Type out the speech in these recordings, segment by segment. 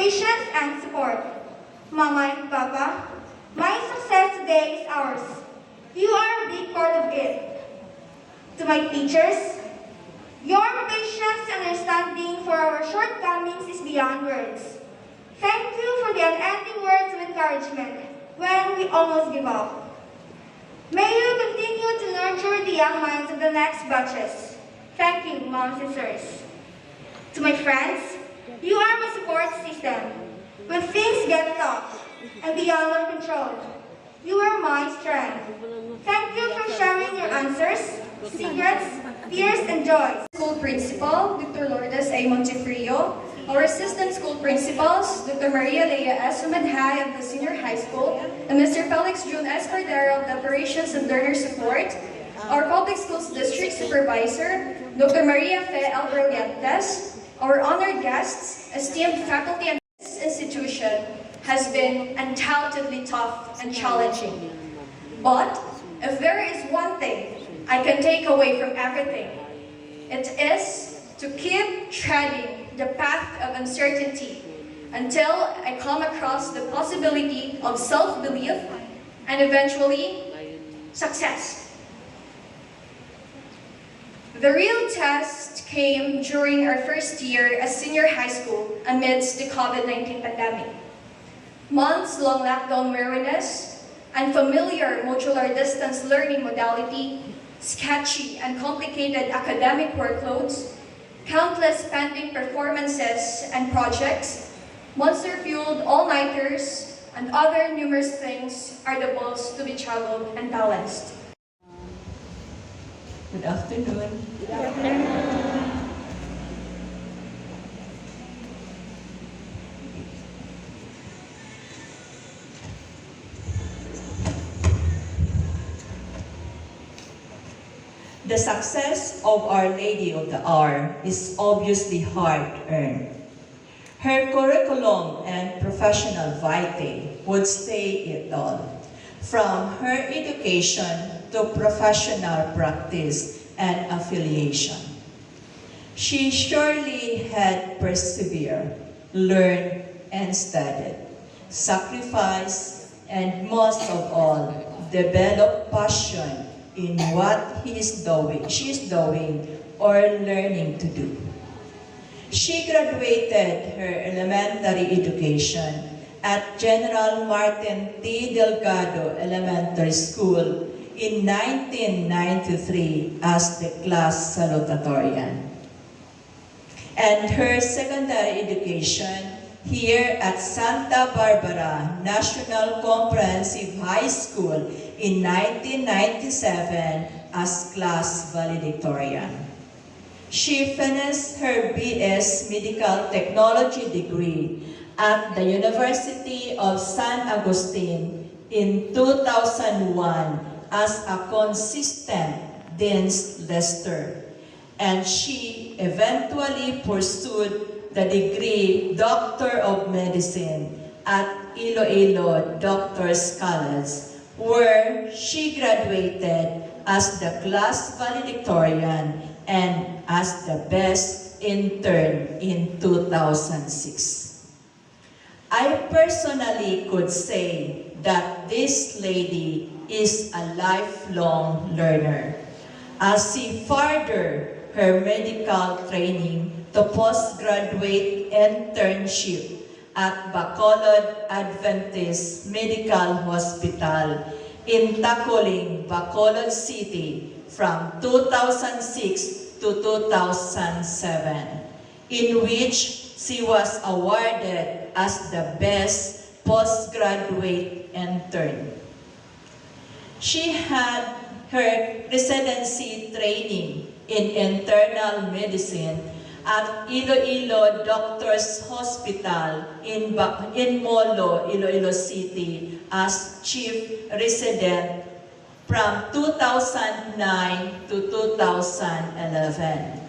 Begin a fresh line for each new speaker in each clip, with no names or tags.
patience and support. Mama and Papa, my success today is ours. You are a big part of it. To my teachers, your patience and understanding for our shortcomings is beyond words. Thank you for the unending words of encouragement when we almost give up. May you continue to nurture the young minds of the next batches. Thank you, moms and sirs. To my friends, you are my support system. When things get tough and beyond our control, you are my strength. Thank you for sharing your answers, secrets, fears, and joys.
School Principal, Dr. Lourdes A. Montefrio, our Assistant School Principals, Dr. Maria Lea S. Umanhay of the Senior High School, and Mr. Felix June S. Cordero of the Operations and Learner Support, our Public Schools District Supervisor, Dr. Maria Fe L. Brillantes, our honored guests, esteemed faculty, and this institution has been undoubtedly tough and challenging. But if there is one thing I can take away from everything, it is to keep treading the path of uncertainty until I come across the possibility of self-belief and eventually success. The real test came during our first year as senior high school amidst the COVID-19 pandemic. Months-long lockdown weariness, unfamiliar modular distance learning modality, sketchy and complicated academic workloads, countless pending performances and projects, monster-fueled all-nighters, and other numerous things are the balls to be juggled and balanced.
Good afternoon.
Good afternoon.
The success of Our Lady of the Hour is obviously hard-earned. Her curriculum and professional vitae would say it all, from her education to professional practice and affiliation. She surely had persevered, learned, and studied, sacrificed, and most of all, developed passion in what she is doing or learning to do. She graduated her elementary education at General Martin T. Delgado Elementary School in 1993 as the class salutatorian. And her secondary education here at Santa Barbara National Comprehensive High School in 1997 as class valedictorian. She finished her BS Medical Technology degree at the University of San Agustin in 2001 as a consistent Dean's Lister, and she eventually pursued the degree Doctor of Medicine at Iloilo Doctors College, where she graduated as the class valedictorian and as the best intern in 2006. I personally could say that this lady is a lifelong learner as she furthered her medical training to postgraduate internship at Bacolod Adventist Medical Hospital in Tacoling, Bacolod City from 2006 to 2007, in which she was awarded as the best postgraduate intern. She had her residency training in internal medicine at Iloilo Doctors Hospital in Molo, Iloilo City as chief resident from 2009 to 2011.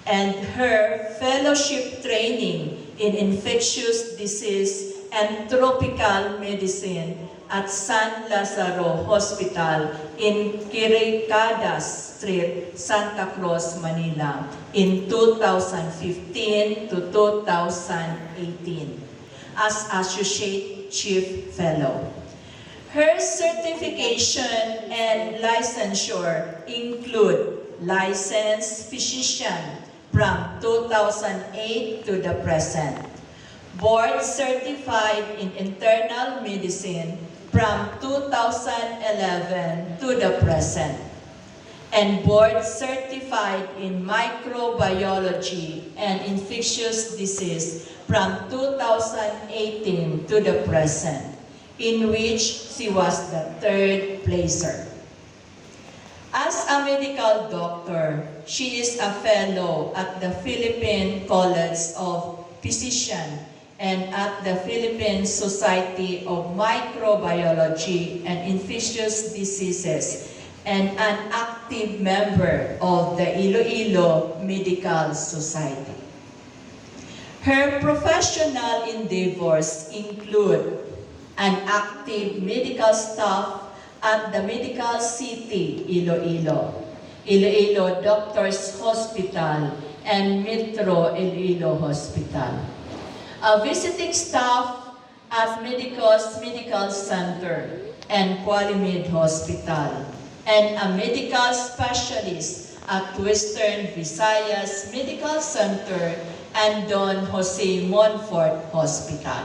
And her fellowship training in infectious disease and tropical medicine at San Lazaro Hospital in Quiricadas Street, Santa Cruz, Manila in 2015 to 2018. as Associate Chief Fellow. Her certification and licensure include licensed physician from 2008 to the present, board certified in internal medicine from 2011 to the present, and board certified in microbiology and infectious disease from 2018 to the present, in which she was the third placer. As a medical doctor, she is a fellow at the Philippine College of Physicians and at the Philippine Society of Microbiology and Infectious Diseases, and an active member of the Iloilo Medical Society. Her professional endeavors include an active medical staff at the Medical City, Iloilo, Iloilo Doctors Hospital, and Metro Iloilo Hospital. A visiting staff at Medicos Medical Center and Qualimid Hospital, and a medical specialist at Western Visayas Medical Center and Don Jose Monfort Hospital.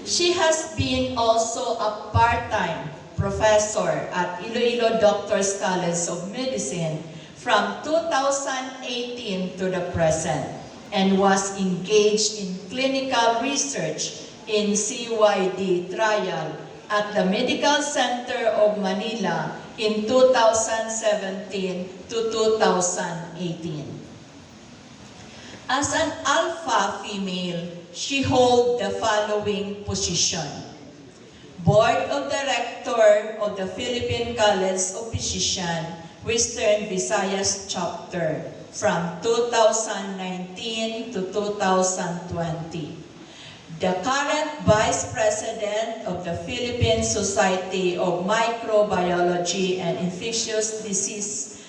She has been also a part-time professor at Iloilo Doctors College of Medicine from 2018 to the present, and was engaged in clinical research in CYD trial at the Medical Center of Manila in 2017 to 2018. As an alpha female, she holds the following position: Board of Director of the Philippine College of Physicians, Western Visayas Chapter, from 2019 to 2020. The current Vice President of the Philippine Society of Microbiology and Infectious Disease,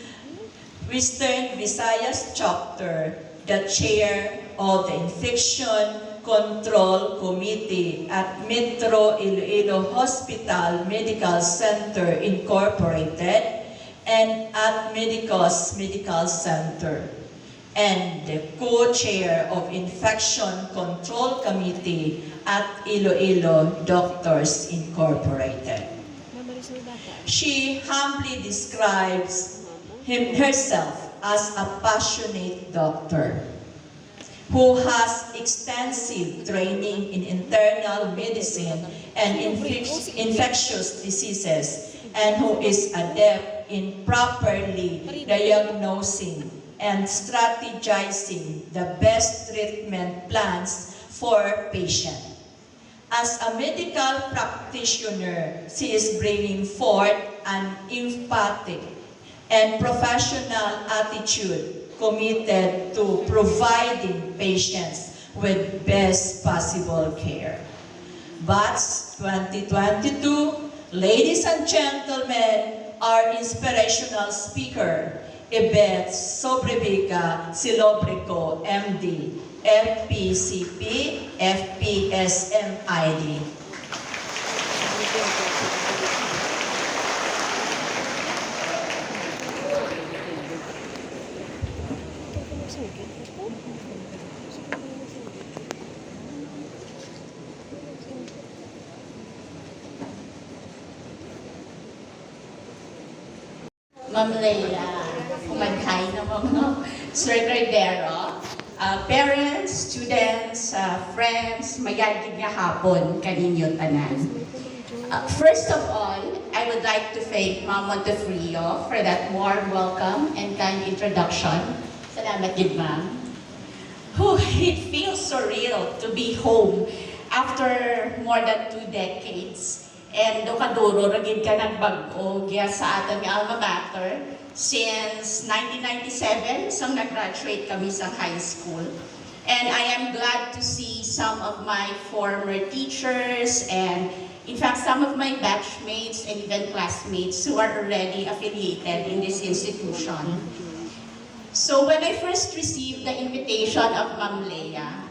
Western Visayas Chapter, the Chair of the Infection Control Committee at Metro Iloilo Hospital Medical Center Incorporated and at Medicos Medical Center, and the co-chair of Infection Control Committee at Iloilo Doctors Incorporated. She humbly describes herself as a passionate doctor who has extensive training in internal medicine and infectious diseases, and who is adept in properly diagnosing and strategizing the best treatment plans for patients. As a medical practitioner, she is bringing forth an empathic and professional attitude committed to providing patients with best possible care. Batch 2022, ladies and gentlemen, our inspirational speaker, Ibet Sobrevica Silobrico, MD, FPCP, FPSMID.
Ma'am Leila, kumaghay na mga Sir Rivero, parents, students, friends, mayagig nga hapon kaninyo tanan. First of all, I would like to thank Ma'am Montefrio for that warm welcome and kind introduction. Salamat din, Ma'am. It feels surreal to be home after more than 2 decades. And kaduro ragid ka nagbag-o sa aton nga alma mater since 1997 sang nag-graduate kami sa high school. And I am glad to see some of my former teachers and in fact some of my batchmates and even classmates who are already affiliated in this institution. So when I first received the invitation of Ma'am Leia,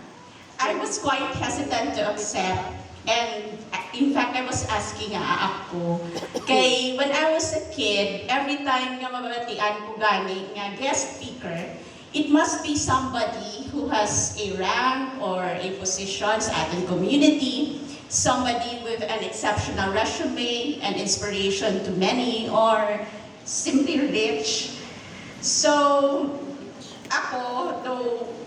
I was quite hesitant to accept. And in fact, I was asking ako. Kay when I was a kid, every time nga mababatian ko gani nga guest speaker, it must be somebody who has a rank or a position sa ating community, somebody with an exceptional resume and inspiration to many, or simply rich. So, ako,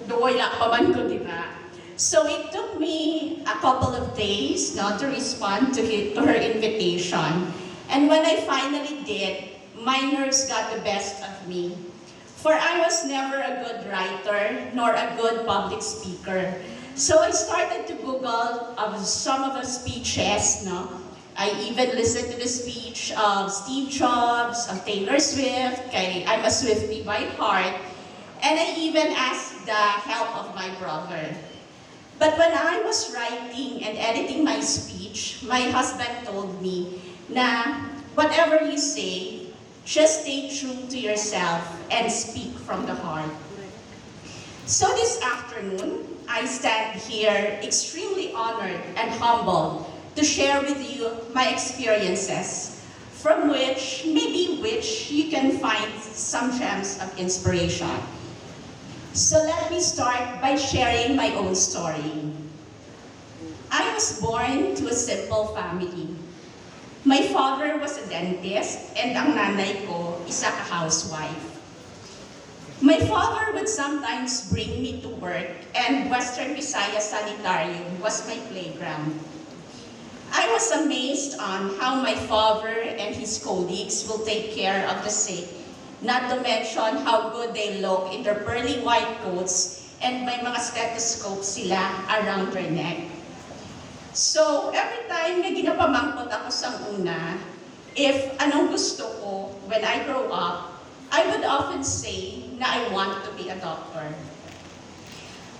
though wala pa man ko, di ba? So it took me a couple of days not to respond to her invitation. And when I finally did, my nerves got the best of me. For I was never a good writer nor a good public speaker. So I started to Google some of the speeches. No? I even listened to the speech of Steve Jobs, of Taylor Swift. Okay, I'm a Swiftie by heart. And I even asked the help of my brother. But when I was writing and editing my speech, my husband told me na whatever you say, just stay true to yourself and speak from the heart. So this afternoon, I stand here extremely honored and humbled to share with you my experiences, from which you can find some gems of inspiration. So let me start by sharing my own story. I was born to a simple family. My father was a dentist and ang nanay ko isa ka housewife. My father would sometimes bring me to work and Western Visayas Sanitarium was my playground. I was amazed on how my father and his colleagues will take care of the sick, not to mention how good they look in their pearly white coats and may mga stethoscope sila around their neck. So, every time na ginapamangkot ako sa una, if anong gusto ko when I grow up, I would often say na I want to be a doctor.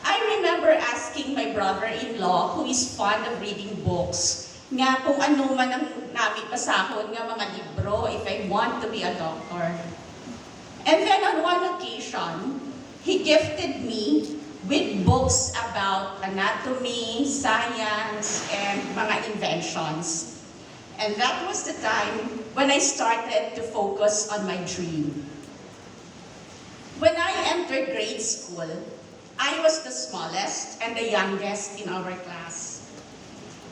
I remember asking my brother-in-law, who is fond of reading books, nga kung ano man ang namin pasahon nga mga libro if I want to be a doctor. And then on one occasion, he gifted me with books about anatomy, science, and mga inventions. And that was the time when I started to focus on my dream. When I entered grade school, I was the smallest and the youngest in our class.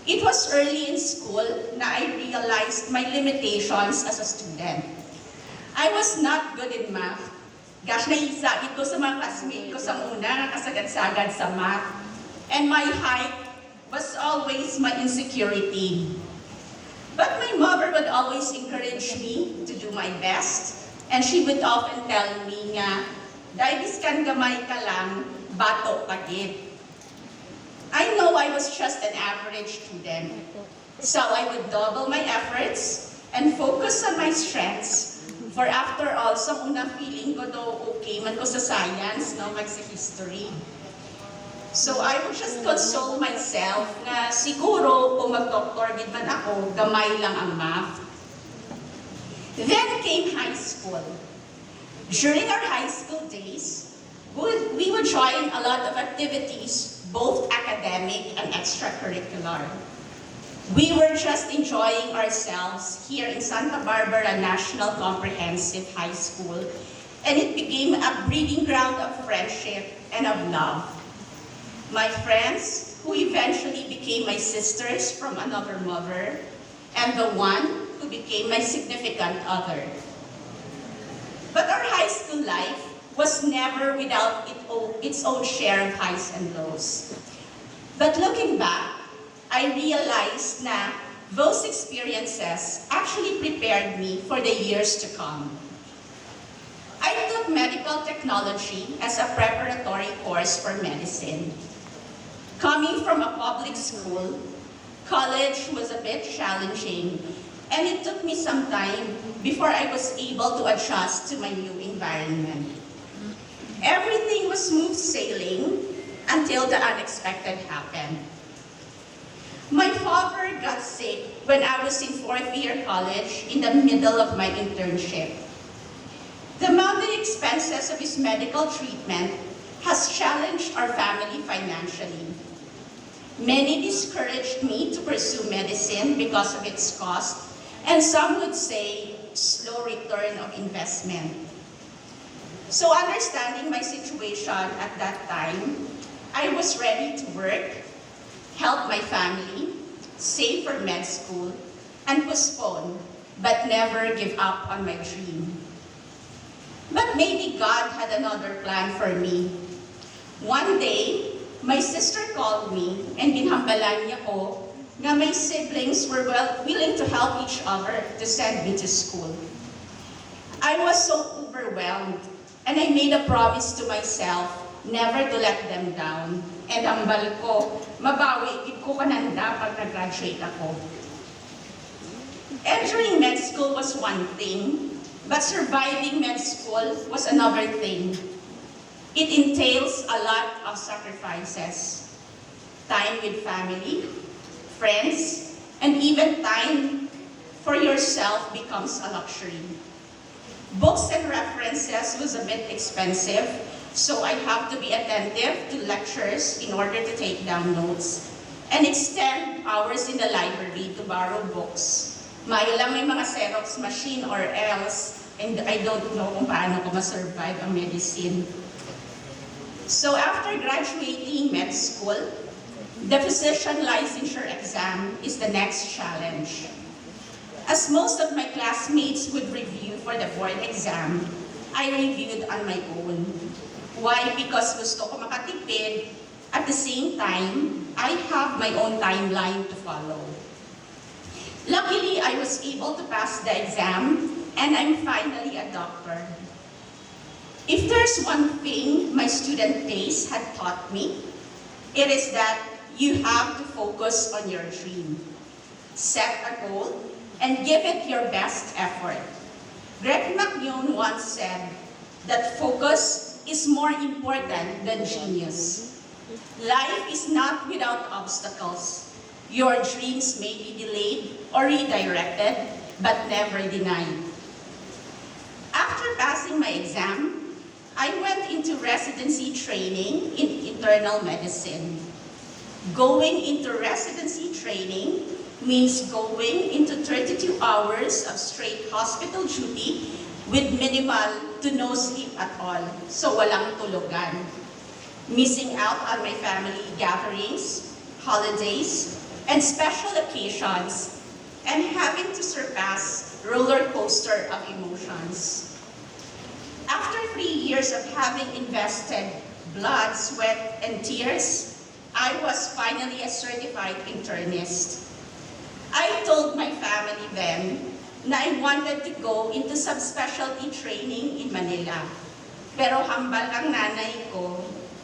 It was early in school na I realized my limitations as a student. I was not good in math. Gosh, naisagit ko sa mga classmates ko sa una, nakasagad-sagad sa math. And my height was always my insecurity. But my mother would always encourage me to do my best. And she would often tell me nga, dahil iskan gamay ka lang, bato pagit. I know I was just an average student. So I would double my efforts and focus on my strengths. For after all, sa unang feeling ko daw okay man ko sa science, no, sa history. So I would just console myself na siguro kung mag-doctor gid man ako, gamay lang ang math. Then came high school. During our high school days, we would join a lot of activities, both academic and extracurricular. We were just enjoying ourselves here in Santa Barbara National Comprehensive High School, and it became a breeding ground of friendship and of love. My friends, who eventually became my sisters from another mother, and the one who became my significant other. But our high school life was never without its own share of highs and lows. But looking back, I realized na those experiences actually prepared me for the years to come. I took medical technology as a preparatory course for medicine. Coming from a public school, college was a bit challenging, and it took me some time before I was able to adjust to my new environment. Everything was smooth sailing until the unexpected happened. My father got sick when I was in fourth year college in the middle of my internship. The mounting expenses of his medical treatment has challenged our family financially. Many discouraged me to pursue medicine because of its cost, and some would say slow return of investment. So understanding my situation at that time, I was ready to work, help my family, save for med school, and postpone, but never give up on my dream. But maybe God had another plan for me. One day, my sister called me and binhambalan niya ko na may siblings were willing to help each other to send me to school. I was so overwhelmed, and I made a promise to myself never to let them down. And hambal ko, mabawi, gid ko kananda pag nag-graduate ako. Entering med school was one thing, but surviving med school was another thing. It entails a lot of sacrifices. Time with family, friends, and even time for yourself becomes a luxury. Books and references was a bit expensive, so I have to be attentive to lectures in order to take down notes and extend hours in the library to borrow books. Mayo lang may mga Xerox machine or else, and I don't know kung paano ko ma-survive ang medicine. So after graduating med school, the physician licensure exam is the next challenge. As most of my classmates would review for the board exam, I reviewed on my own. Why? Because gusto ko makatipid. At the same time, I have my own timeline to follow. Luckily, I was able to pass the exam, and I'm finally a doctor. If there's one thing my student days had taught me, it is that you have to focus on your dream. Set a goal and give it your best effort. Greg McNewn once said that focus is more important than genius. Life is not without obstacles. Your dreams may be delayed or redirected, but never denied. After passing my exam, I went into residency training in internal medicine. Going into residency training means going into 32 hours of straight hospital duty with minimal to no sleep at all. So walang tulugan. Missing out on my family gatherings, holidays, and special occasions, and having to surpass roller coaster of emotions. After 3 years of having invested blood, sweat, and tears, I was finally a certified internist. I told my family then na I wanted to go into subspecialty training in Manila. Pero hambal ang nanay ko,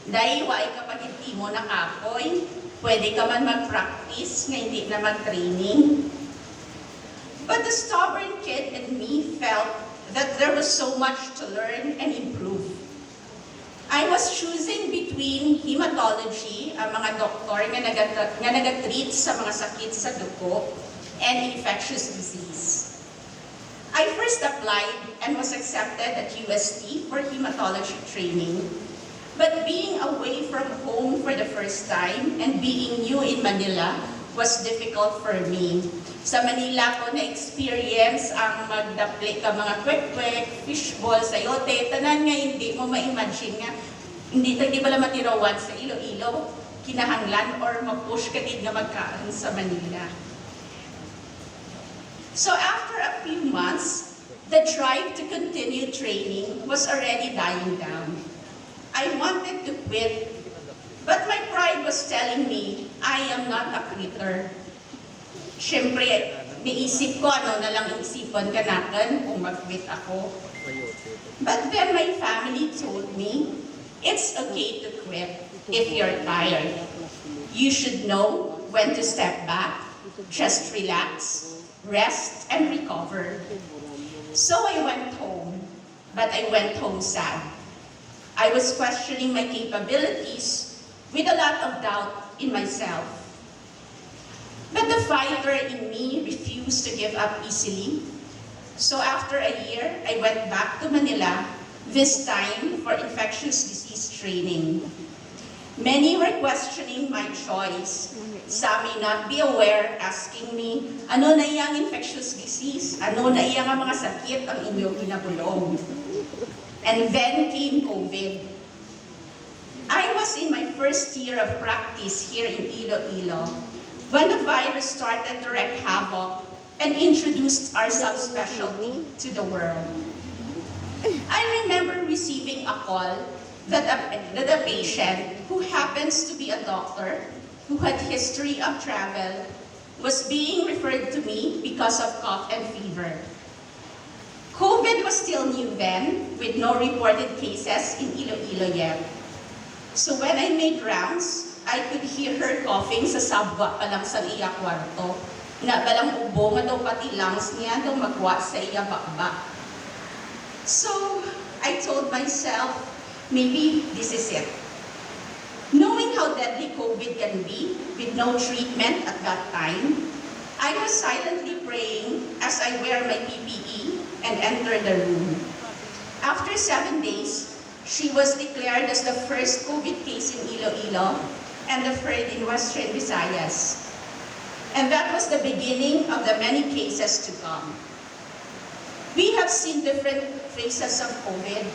dahil wai kapag hindi mo nakapoy, pwede ka man mag-practice nga hindi na mag-training. But the stubborn kid in me felt that there was so much to learn and improve. I was choosing between hematology, ang mga doktor nga nagatreat sa mga sakit sa dugo, and infectious disease. I first applied and was accepted at UST for hematology training. But being away from home for the first time and being new in Manila was difficult for me. Sa Manila ko na-experience ang magdapli ka mga kwek-kwek, fishball, sayote, tanan nga hindi mo ma-imagine nga. Hindi pala matirawan sa Iloilo, kinahanglan or mapush ka din nga magkaan sa Manila. So after a few months, the drive to continue training was already dying down. I wanted to quit, but my pride was telling me I am not a quitter. Siyempre, niisip ko ano na lang isipan ka natin kung mag-quit ako. But then my family told me, it's okay to quit if you're tired. You should know when to step back, just relax, rest, and recover. So I went home, but I went home sad. I was questioning my capabilities with a lot of doubt in myself. But the fighter in me refused to give up easily. So after a year, I went back to Manila, this time for infectious disease training. Many were questioning my choice. Some may not be aware, asking me, ano na iyang infectious disease? Ano na iyang mga sakit ang inyong ginabulong? And then came COVID. I was in my first year of practice here in Iloilo when the virus started to wreak havoc and introduced our subspecialty to the world. I remember receiving a call that a patient who happens to be a doctor, who had history of travel, was being referred to me because of cough and fever. COVID was still new then, with no reported cases in Iloilo yet. So when I made rounds, I could hear her coughing sa sabwa pa lang sa iya kwarto. Na balang ubo nga daw pati lungs niya daw magwa sa iya bakbak. So I told myself, maybe this is it. Knowing how deadly COVID can be, with no treatment at that time, I was silently praying as I wear my PPE and enter the room. After 7 days, she was declared as the first COVID case in Iloilo and the third in Western Visayas. And that was the beginning of the many cases to come. We have seen different phases of COVID,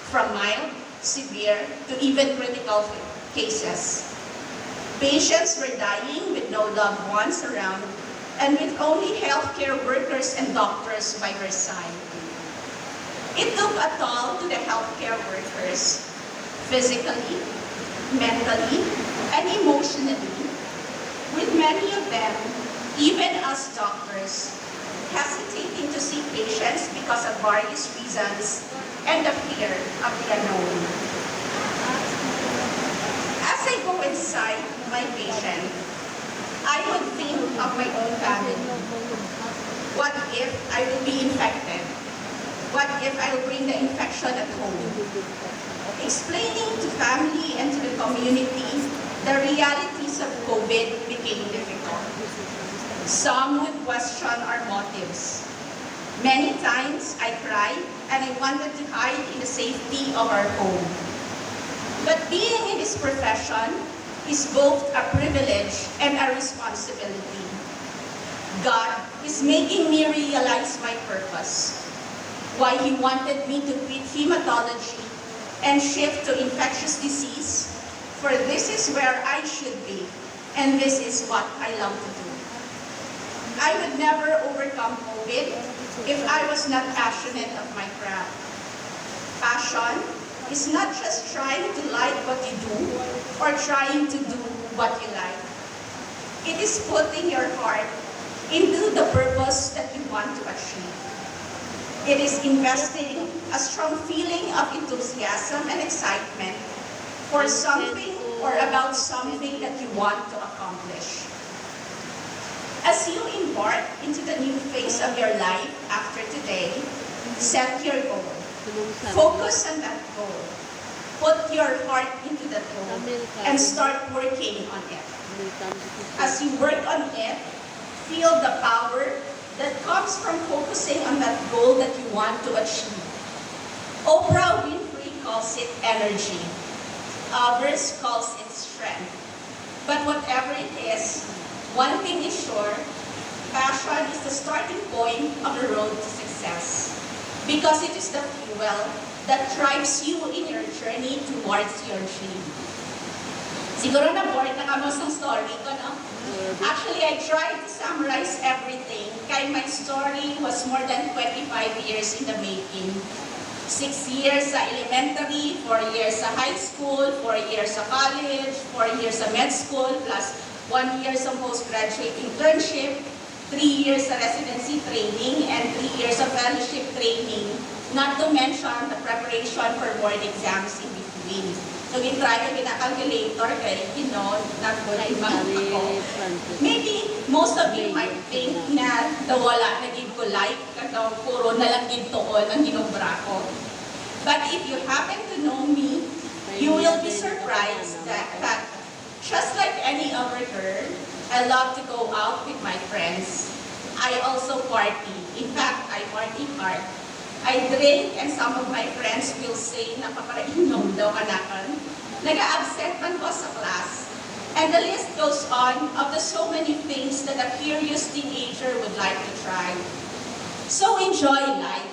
from mild, severe, to even critical cases. Patients were dying with no loved ones around and with only healthcare workers and doctors by their side. It took a toll to the healthcare workers, physically, mentally, and emotionally, with many of them, even as doctors, hesitating to see patients because of various reasons and the fear of the unknown. As I go inside my patient, I would think of my own family. What if I will be infected? What if I will bring the infection at home? Explaining to family and to the community the realities of COVID became difficult. Some would question our motives. Many times I cried and I wanted to hide in the safety of our home. But being in this profession is both a privilege and a responsibility. God is making me realize my purpose, why He wanted me to quit hematology and shift to infectious disease, for this is where I should be, and this is what I love to do. I would never overcome COVID if I was not passionate of my craft. Passion is not just trying to like what you do or trying to do what you like. It is putting your heart into the purpose that you want to achieve. It is investing a strong feeling of enthusiasm and excitement for something or about something that you want to accomplish. As you embark into the new phase of your life after today, set your goal. Focus on that goal. Put your heart into that goal and start working on it. As you work on it, feel the power that comes from focusing on that goal that you want to achieve. Oprah Winfrey calls it energy. Others calls it strength. But whatever it is, one thing is sure, passion is the starting point of the road to success. Because it is the fuel that drives you in your journey towards your dream. Siguro na-bored na kamo sa story ko, no? Actually, I tried to summarize everything. Kaya my story was more than 25 years in the making. 6 years sa elementary, 4 years sa high school, 4 years sa college, 4 years sa med school, plus 1 year sa postgraduate internship, 3 years sa residency training, and 3 years of fellowship training, not to mention the preparation for board exams in between. So, gin-try ko gina-calculator kaya, not-good ako. Maybe, most of you might think na wala na gid ko life, kato puro na lang gid tuon ang ginobra ko. But if you happen to know me, you will be surprised that just like any other girl, I love to go out with my friends. I also party. In fact, I party hard. I drink and some of my friends will say na paparainom daw kanakan. Nag-a-absent man po sa class. And the list goes on of the so many things that a curious teenager would like to try. So enjoy life.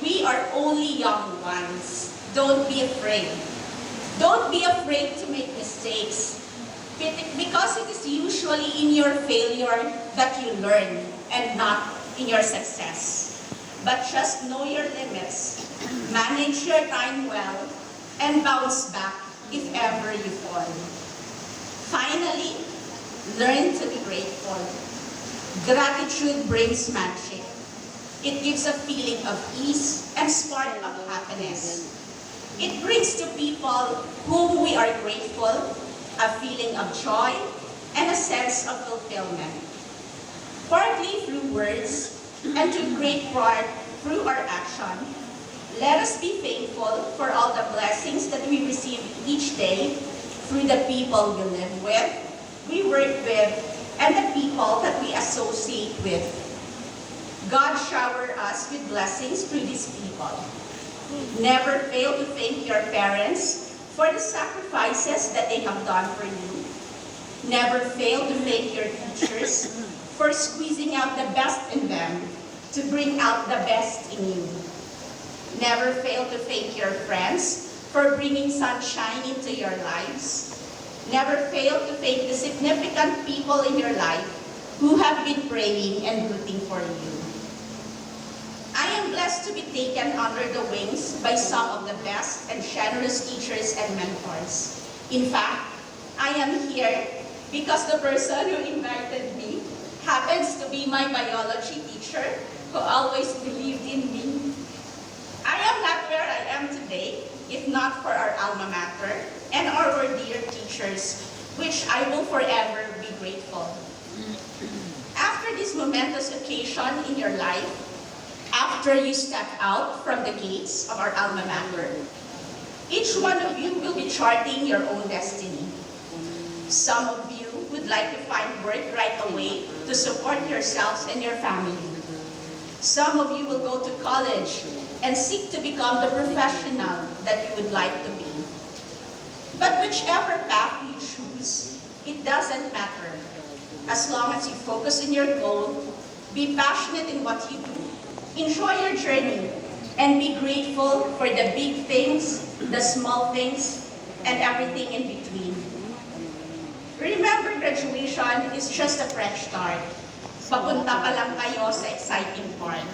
We are only young ones. Don't be afraid. Don't be afraid to make mistakes. Because it is usually in your failure that you learn and not in your success. But just know your limits. Manage your time well and bounce back if ever you fall. Finally, learn to be grateful. Gratitude brings magic. It gives a feeling of ease and spark of happiness. It brings to people whom we are grateful a feeling of joy and a sense of fulfillment. Partly through words and to great part through our action, let us be thankful for all the blessings that we receive each day through the people we live with, we work with, and the people that we associate with. God shower us with blessings through these people. Never fail to thank your parents for the sacrifices that they have done for you. Never fail to thank your teachers for squeezing out the best in them to bring out the best in you. Never fail to thank your friends for bringing sunshine into your lives. Never fail to thank the significant people in your life who have been praying and rooting for you. I am blessed to be taken under the wings by some of the best and generous teachers and mentors. In fact, I am here because the person who invited me happens to be my biology teacher who always believed in me. I am not where I am today if not for our alma mater and our dear teachers, which I will forever be grateful. After this momentous occasion in your life, after you step out from the gates of our alma mater, each one of you will be charting your own destiny. Some of you would like to find work right away to support yourselves and your family. Some of you will go to college and seek to become the professional that you would like to be. But whichever path you choose, it doesn't matter. As long as you focus on your goal, be passionate in what you do, enjoy your journey, and be grateful for the big things, the small things, and everything in between. Remember, graduation is just a fresh start. Papunta pa lang kayo sa exciting part.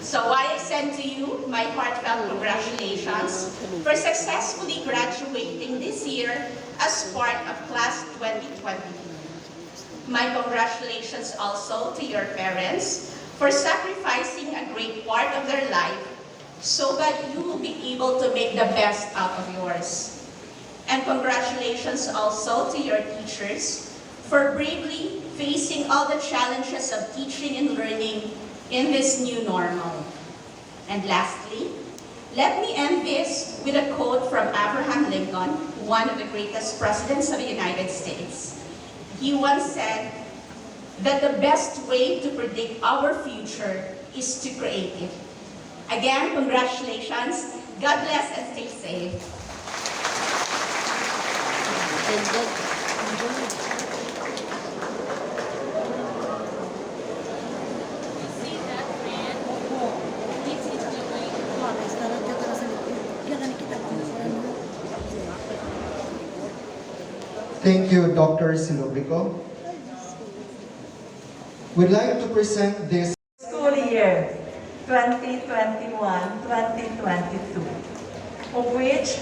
So I extend to you my heartfelt congratulations for successfully graduating this year as part of Class 2022. My congratulations also to your parents for sacrificing a great part of their life so that you will be able to make the best out of yours. And congratulations also to your teachers for bravely facing all the challenges of teaching and learning in this new normal. And lastly, let me end this with a quote from Abraham Lincoln, one of the greatest presidents of the United States. He once said that the best way to predict our future is to create it. Again, congratulations. God bless and stay safe.
Thank you, Dr. Silobrico. We'd like to present this
School year 2021-2022, of which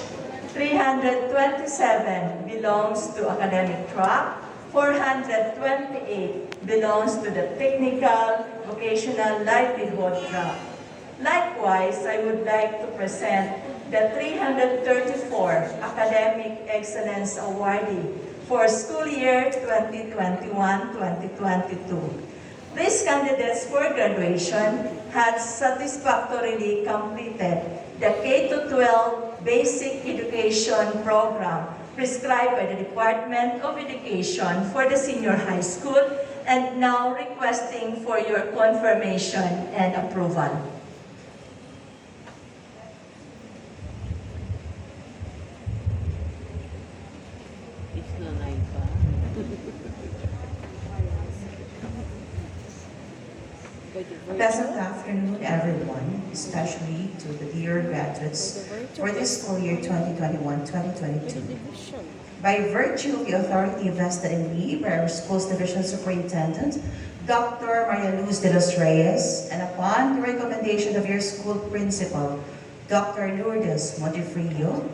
327 belongs to academic track, 428 belongs to the technical, vocational, livelihood track. Likewise, I would like to present the 334 Academic Excellence Awardee for school year 2021-2022. These candidates for graduation had satisfactorily completed the K-12 Basic Education Program prescribed by the Department of Education for the senior high school and now requesting for your confirmation and approval.
A pleasant afternoon, everyone, especially to the dear graduates for this school year 2021-2022. By virtue of the authority vested in me by our school's division superintendent, Dr. Maria Luz de los Reyes, and upon the recommendation of your school principal, Dr. Lourdes Montefrio,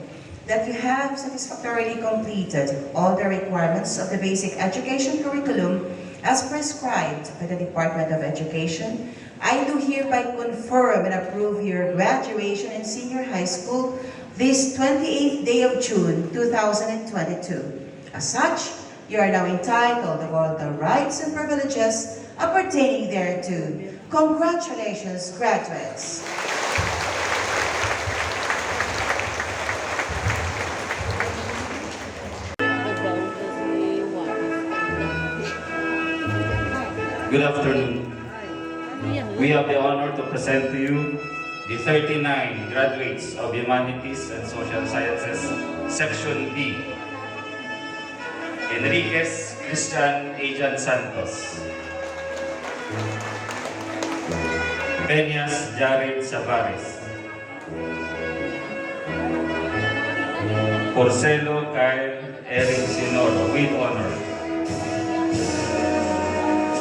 that you have satisfactorily completed all the requirements of the basic education curriculum as prescribed by the Department of Education, I do hereby confirm and approve your graduation in senior high school this 28th day of June 2022. As such, you are now entitled of all the rights and privileges appertaining thereto. Congratulations, graduates!
Good afternoon. We have the honor to present to you the 39 graduates of Humanities and Social Sciences, Section B. Enriquez Christian Ajan Santos. Peñas Jared Savares. Porcelo Kyle Eric Sinoro with honor.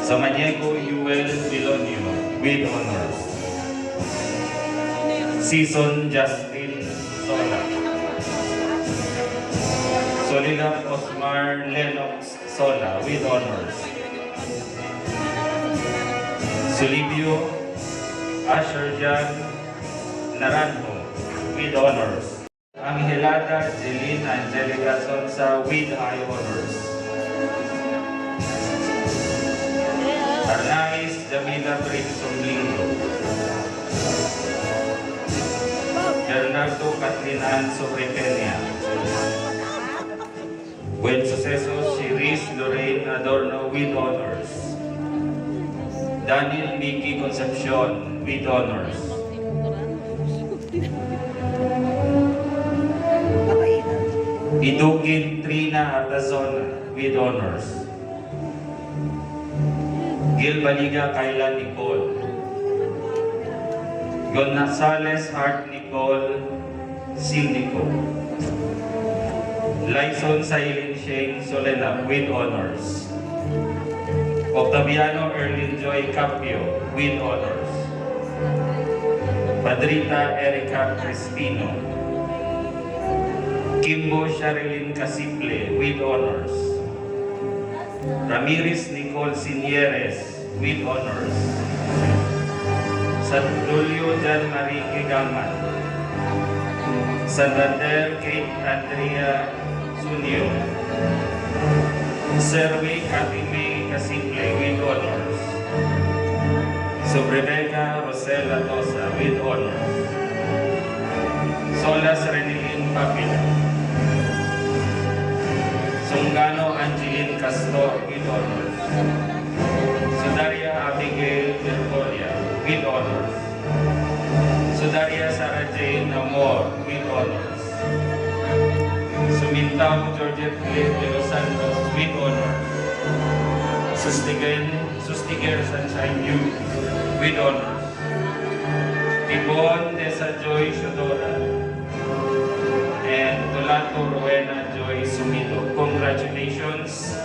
Samaniego Yuel Vilonio with honors. Season Justin Sola. Solila Osmar Lennox Sola with honors. Sulibio Asher Jan Naranjo with honors. Angelada Jeline Angelica Sonsa with high honors. Arnais Jamila Brinson Linggo. Bernardo Kathleen Ann Sobrepeña. Buen Suceso Shiris Lorraine Adorno with honors. Daniel Miki Concepcion with honors. Idugin Trina Artazona with honors. Gil Baliga Kayla Nicole. Gonzales Hart Nicole Sindico. Lyson Sailin Shane Solena with honors. Octaviano Erlin Joy Capio with honors. Padrita Erica Cristino. Kimbo Sharilyn Casiple with honors. Ramirez Nicole Sinieres with honors. Santulio Jan Marie Kigaman. Santander Kate Andrea Sunio. Servi Katime Casiple with honors. Sobrebeca Rosela Tosa with honors. Solas Renilin Papila. Sungano Angeline Castor with honors. Sudaria Abigail Virgolia with honors. Sudaria Sarah Jane Amor with honors. Sumintao Georgette Glenn de los Santos with honors. Sustiger Sunshine Youth with honors. Tibon Desa Joy Shodora and Tolato Rowena Joy Sumido. Congratulations.